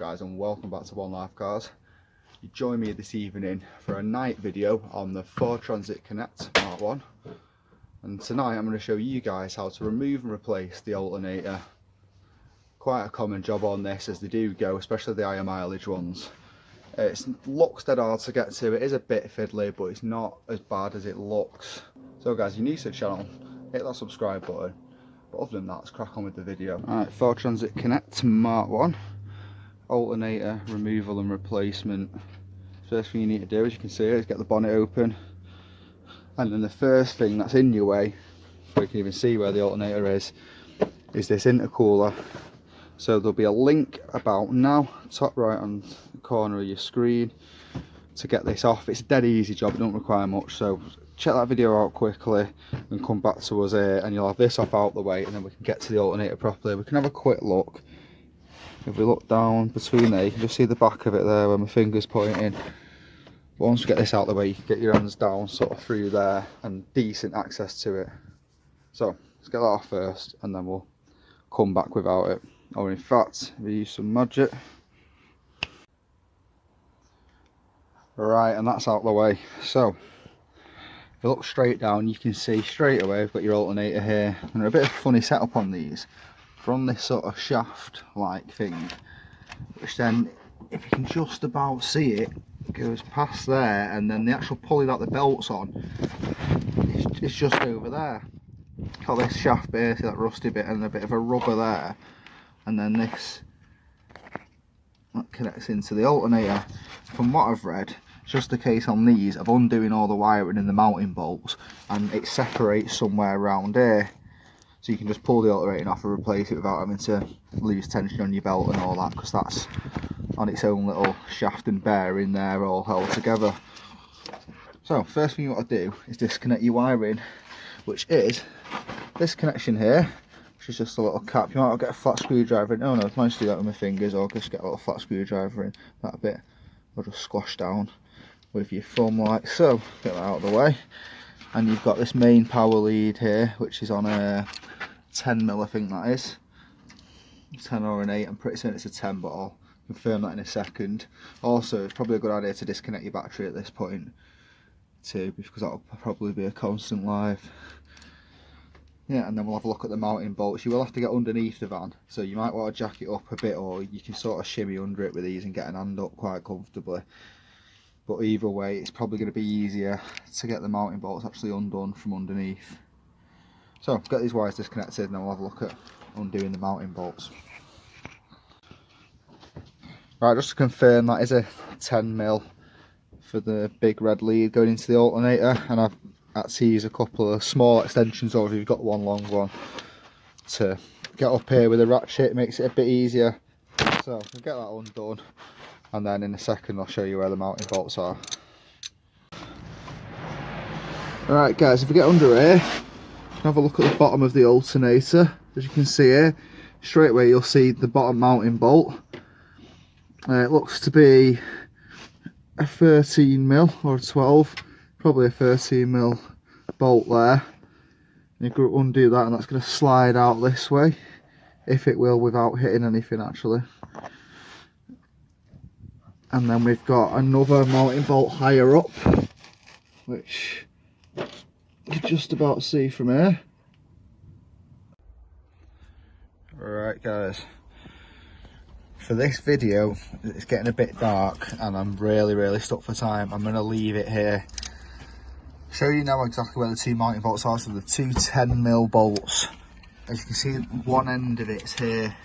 guys, and welcome back to One Life Cars. You join me this evening for a night video on the Ford Transit Connect Mark 1, and tonight I'm going to show you guys how to remove and replace the alternator. Quite a common job on this as they do go, especially the higher mileage ones. It looks dead hard to get to, it is a bit fiddly, but it's not as bad as it looks. So guys, if you're new to the channel, hit that subscribe button. But other than that, let's crack on with the video. Alright, Ford Transit Connect Mark 1. Alternator removal and replacement. First thing you need to do, as you can see, is get the bonnet open. And then the first thing that's in your way, so you can even see where the alternator is this intercooler. So there'll be a link about now, top right on the corner of your screen, to get this off. It's a dead easy job, it don't require much, so check that video out quickly and come back to us here, and you'll have this off out the way, and then we can get to the alternator properly. We can have a quick look. If we look down between there, you can just see the back of it there where my finger's pointing. But once we get this out the way, you can get your hands down sort of through there and decent access to it. So let's get that off first, and then we'll come back without it. Or in fact, we use some magic. Right, and that's out the way. So if you look straight down, you can see straight away we've got your alternator here. And they're a bit of a funny setup on these. From this sort of shaft like thing, which then, if you can just about see it, goes past there, and then the actual pulley that the belt's on, it's just over there. Got this shaft bit, see that rusty bit, and a bit of a rubber there, and then this that connects into the alternator. From what I've read, it's just the case on these of undoing all the wiring and the mounting bolts, and it separates somewhere around here. So you can just pull the alternator off and replace it without having to lose tension on your belt and all that, because that's on its own little shaft and bearing there, all held together. So first thing you want to do is disconnect your wiring, which is this connection here, which is just a little cap. You might get a flat screwdriver in. Oh no, I managed to do that with my fingers, or just get a little flat screwdriver in that bit, or just squash down with your thumb like so. Get that out of the way. And you've got this main power lead here, which is on a 10mm, I think that is. 10 or an 8, I'm pretty certain it's a 10, but I'll confirm that in a second. Also, it's probably a good idea to disconnect your battery at this point too, because that'll probably be a constant live. Yeah, and then we'll have a look at the mounting bolts. You will have to get underneath the van, so you might want to jack it up a bit, or you can sort of shimmy under it with these and get an hand up quite comfortably. But either way, it's probably going to be easier to get the mounting bolts actually undone from underneath. So get these wires disconnected, and then we'll have a look at undoing the mounting bolts. Right, just to confirm, that is a 10mm for the big red lead going into the alternator, and I've had to use a couple of small extensions, or if you've got one long one, to get up here with a ratchet. It makes it a bit easier. So we'll get that undone, and then in a second I'll show you where the mounting bolts are. Alright guys, if we get under here, have a look at the bottom of the alternator. As you can see here, straight away you'll see the bottom mounting bolt. It looks to be a 13mm or a 12, probably a 13mm bolt there. And you can undo that, and that's going to slide out this way, if it will, without hitting anything actually. And then we've got another mounting bolt higher up, which you can just about see from here. Alright guys, for this video, it's getting a bit dark and I'm really stuck for time. I'm going to leave it here. Show you now exactly where the two mounting bolts are. So the two 10mm bolts, as you can see, one end of it's here.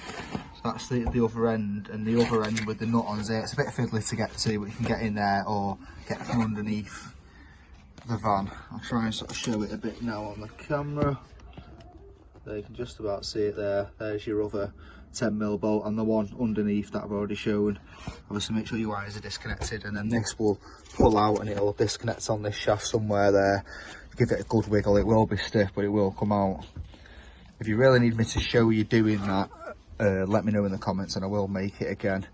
That's the other end, and the other end with the nut on there. It's a bit fiddly to get to, but you can get in there or get from underneath the van. I'll try and sort of show it a bit now on the camera. There, you can just about see it there. There's your other 10mm bolt, and the one underneath that I've already shown. Obviously make sure your wires are disconnected, and then this will pull out and it'll disconnect on this shaft somewhere there. Give it a good wiggle. It will be stiff, but it will come out. If you really need me to show you doing that, let me know in the comments and I will make it again.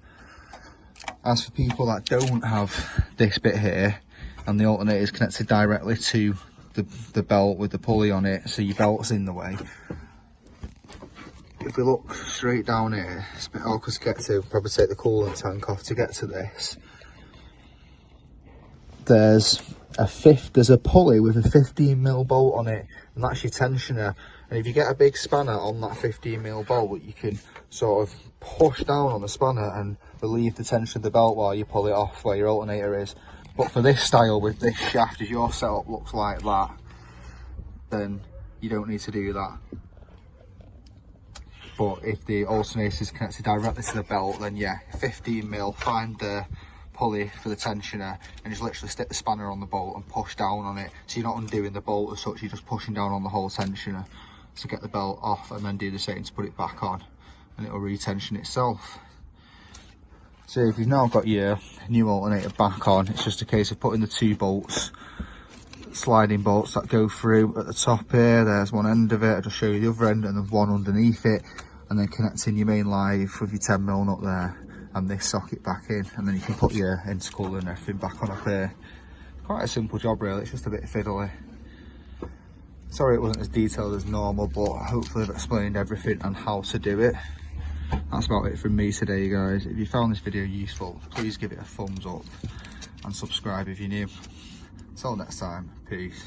As for people that don't have this bit here, and the alternator is connected directly to the belt with the pulley on it, so your belt's in the way, if we look straight down here, it's a bit awkward to get to, probably take the coolant tank off to get to this. There's a pulley with a 15mm bolt on it, and that's your tensioner. And if you get a big spanner on that 15mm bolt, you can sort of push down on the spanner and relieve the tension of the belt while you pull it off where your alternator is. But for this style, with this shaft, if your setup looks like that, then you don't need to do that. But if the alternator is connected directly to the belt, then yeah, 15mm, find the pulley for the tensioner and just literally stick the spanner on the bolt and push down on it. So you're not undoing the bolt as such, you're just pushing down on the whole tensioner to get the belt off, and then do the same to put it back on, and it'll retension itself. So if you've now got your new alternator back on, it's just a case of putting the 2 bolts, sliding bolts that go through at the top here. There's one end of it, I'll just show you the other end, and then one underneath it, and then connecting your main live with your 10mm nut there, and this socket back in, and then you can put your intercooler and everything back on up here. Quite a simple job really, it's just a bit fiddly. Sorry it wasn't as detailed as normal, but hopefully I've explained everything and how to do it. That's about it from me today, guys. If you found this video useful, please give it a thumbs up and subscribe if you're new. Until next time, peace.